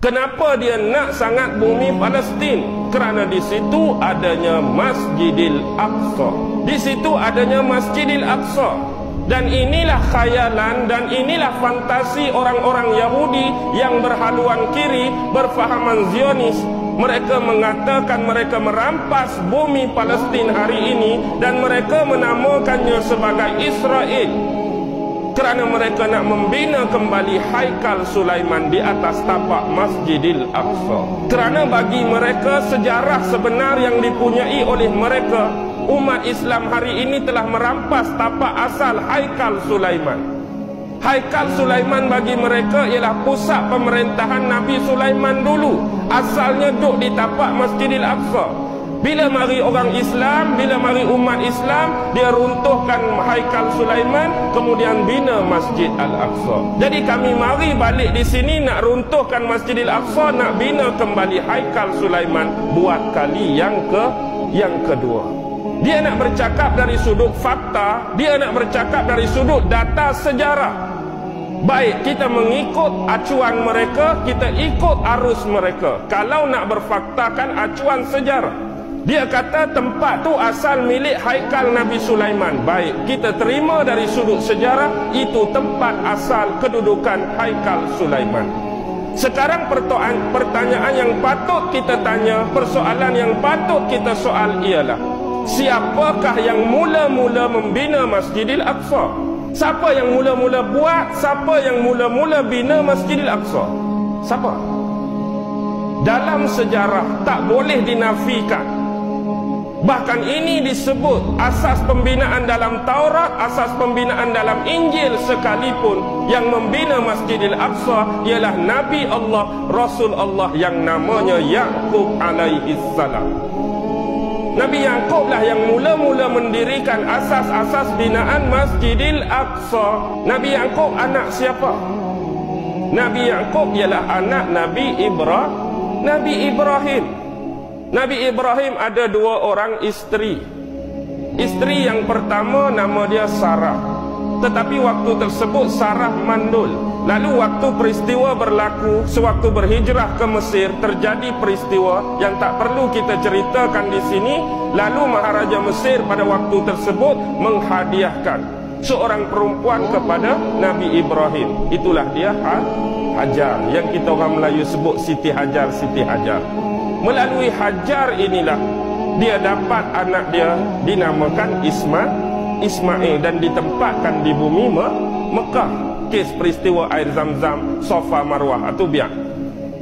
Kenapa dia nak sangat bumi Palestin? Kerana di situ adanya Masjidil Aqsa. Di situ adanya Masjidil Aqsa. Dan inilah khayalan dan inilah fantasi orang-orang Yahudi yang berhaluan kiri, berfahaman Zionis. Mereka mengatakan mereka merampas bumi Palestin hari ini dan mereka menamakannya sebagai Israel. Kerana mereka nak membina kembali Haikal Sulaiman di atas tapak Masjidil Aqsa. Kerana bagi mereka sejarah sebenar yang dipunyai oleh mereka, umat Islam hari ini telah merampas tapak asal Haikal Sulaiman. Haikal Sulaiman bagi mereka ialah pusat pemerintahan Nabi Sulaiman dulu. Asalnya duduk di tapak Masjidil Aqsa. Bila mari orang Islam, bila mari umat Islam, dia runtuhkan Haikal Sulaiman, kemudian bina Masjid Al-Aqsa. Jadi kami mari balik di sini nak runtuhkan Masjidil Aqsa, nak bina kembali Haikal Sulaiman buat kali yang kedua. Dia nak bercakap dari sudut fakta, dia nak bercakap dari sudut data sejarah. Baik, kita mengikut acuan mereka, kita ikut arus mereka. Kalau nak berfaktakan acuan sejarah, dia kata tempat tu asal milik Haikal Nabi Sulaiman. Baik, kita terima dari sudut sejarah, itu tempat asal kedudukan Haikal Sulaiman. Sekarang pertanyaan yang patut kita tanya, persoalan yang patut kita soal ialah, siapakah yang mula-mula membina Masjidil Aqsa? Siapa yang mula-mula buat? Siapa yang mula-mula bina Masjidil Aqsa? Siapa? Dalam sejarah tak boleh dinafikan. Bahkan ini disebut asas pembinaan dalam Taurat, asas pembinaan dalam Injil sekalipun. Yang membina Masjidil Aqsa ialah Nabi Allah, Rasul Allah yang namanya Yaqub alaihi salam. Nabi Yaqub lah yang mula-mula mendirikan asas-asas binaan Masjidil Aqsa. Nabi Yaqub anak siapa? Nabi Yaqub ialah anak Nabi Ibrahim. Nabi Ibrahim ada dua orang isteri. Isteri yang pertama nama dia Sarah. Tetapi waktu tersebut Sarah mandul. Lalu waktu peristiwa berlaku, sewaktu berhijrah ke Mesir, terjadi peristiwa yang tak perlu kita ceritakan di sini. Lalu Maharaja Mesir pada waktu tersebut menghadiahkan seorang perempuan kepada Nabi Ibrahim. Itulah dia Hajar, yang kita orang Melayu sebut Siti Hajar. Melalui Hajar inilah dia dapat anak dia dinamakan Ismail dan ditempatkan di bumi Mekah. Kes peristiwa air Zam-Zam, Safa Marwah atau biak.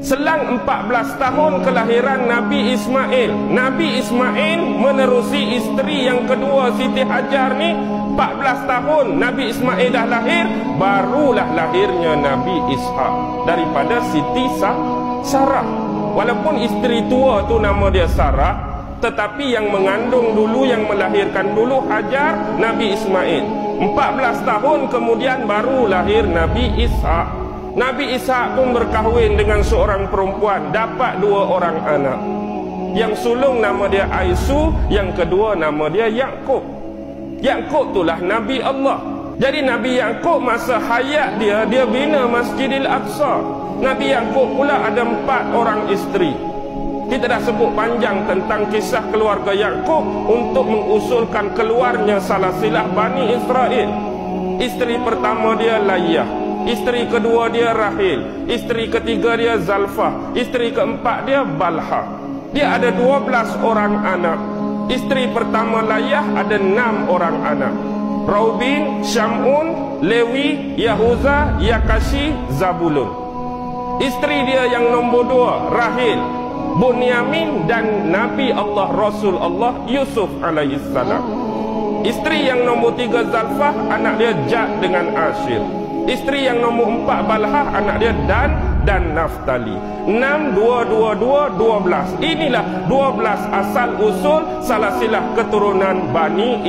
Selang 14 tahun kelahiran Nabi Ismail. Nabi Ismail menerusi isteri yang kedua Siti Hajar ni. 14 tahun Nabi Ismail dah lahir, barulah lahirnya Nabi Ishak daripada Siti Sarah. Walaupun isteri tua tu nama dia Sarah, tetapi yang mengandung dulu, yang melahirkan dulu Hajar, Nabi Ismail. 14 tahun kemudian baru lahir Nabi Ishak. Nabi Ishak pun berkahwin dengan seorang perempuan, dapat dua orang anak. Yang sulung nama dia Aisu, yang kedua nama dia Yaqub. Yaqub itulah Nabi Allah. Jadi Nabi Yaqub masa hayat dia bina Masjidil Aqsa. Nabi Yaqub pula ada 4 orang isteri. Kita dah sebut panjang tentang kisah keluarga Yaqub untuk mengusulkan keluarnya salasilah Bani Israel. Isteri pertama dia Layah, isteri kedua dia Rahil, isteri ketiga dia Zalfah, isteri keempat dia Balha. Dia ada 12 orang anak. Isteri pertama Layah ada 6 orang anak. Raubin, Syamun, Lewi, Yahuza, Yakashi, Zabulun. Isteri dia yang nombor 2 Rahil, Bunyamin dan Nabi Allah, Rasul Allah Yusuf alaihissalam. Isteri yang nombor 3 Zalfah, anak dia Jad dengan Ashir. Isteri yang nombor 4 Balhah, anak dia Dan dan Naftali. 6, 2, 2, 2, 12. Inilah 12 asal usul salasilah keturunan Bani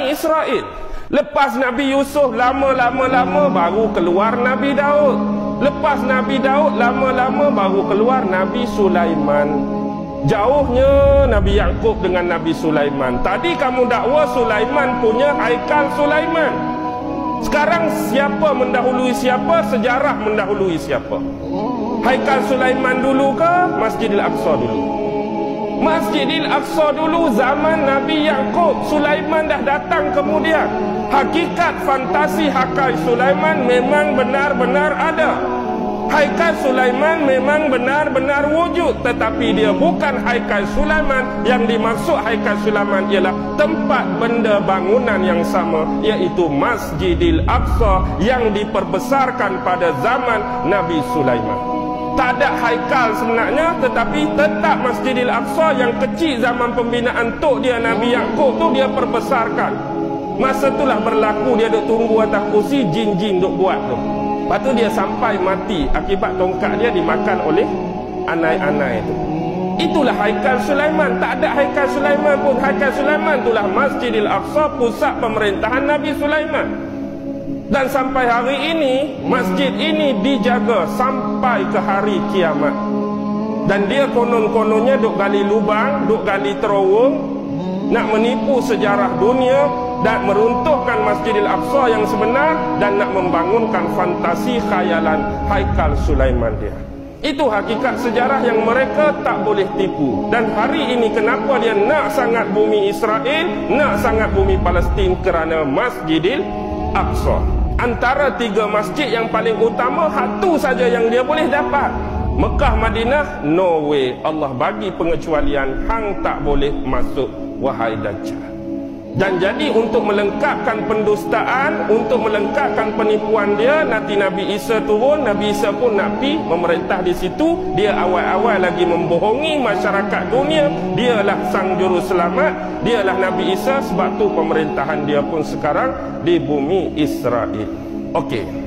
Israel. Lepas Nabi Yusuf lama-lama baru keluar Nabi Daud. Lepas Nabi Daud lama-lama baru keluar Nabi Sulaiman. Jauhnya Nabi Yaqub dengan Nabi Sulaiman. Tadi kamu dakwa Sulaiman punya Haikal Sulaiman. Sekarang siapa mendahului siapa? Sejarah mendahului siapa? Haikal Sulaiman dulu ke Masjidil Aqsa dulu? Masjidil Aqsa dulu zaman Nabi Yaqub. Sulaiman dah datang kemudian. Hakikat fantasi Haikal Sulaiman memang benar-benar ada. Haikal Sulaiman memang benar-benar wujud, tetapi dia bukan Haikal Sulaiman. Yang dimaksud Haikal Sulaiman ialah tempat benda bangunan yang sama, iaitu Masjidil Aqsa yang diperbesarkan pada zaman Nabi Sulaiman. Tak ada haikal sebenarnya, tetapi tetap Masjidil Aqsa yang kecil zaman pembinaan tok dia Nabi Yaqub tu dia perbesarkan. Masa itulah berlaku dia duk tunggu atas kursi, jin-jin duk buat tu. Lepas tu dia sampai mati akibat tongkat dia dimakan oleh anai-anai itu. Itulah Haikal Sulaiman. Tak ada Haikal Sulaiman pun. Haikal Sulaiman itulah Masjidil Aqsa, pusat pemerintahan Nabi Sulaiman. Dan sampai hari ini masjid ini dijaga sampai ke hari kiamat. Dan dia konon-kononnya duk gali lubang, duk gali terowong, nak menipu sejarah dunia dan meruntuhkan Masjidil Aqsa yang sebenar dan nak membangunkan fantasi khayalan Haikal Sulaiman dia. Itu hakikat sejarah yang mereka tak boleh tipu. Dan hari ini kenapa dia nak sangat bumi Israel, nak sangat bumi Palestin? Kerana Masjidil Aqsa. Antara 3 masjid yang paling utama, satu saja yang dia boleh dapat. Mekah, Madinah, no way. Allah bagi pengecualian, hang tak boleh masuk, wahai Dajjal. Dan jadi untuk melengkapkan pendustaan, untuk melengkapkan penipuan dia, nanti Nabi Isa turun. Nabi Isa pun nak pergi memerintah di situ. Dia awal-awal lagi membohongi masyarakat dunia. Dialah sang juru selamat, dialah Nabi Isa. Sebab tu pemerintahan dia pun sekarang di bumi Israel. Okey.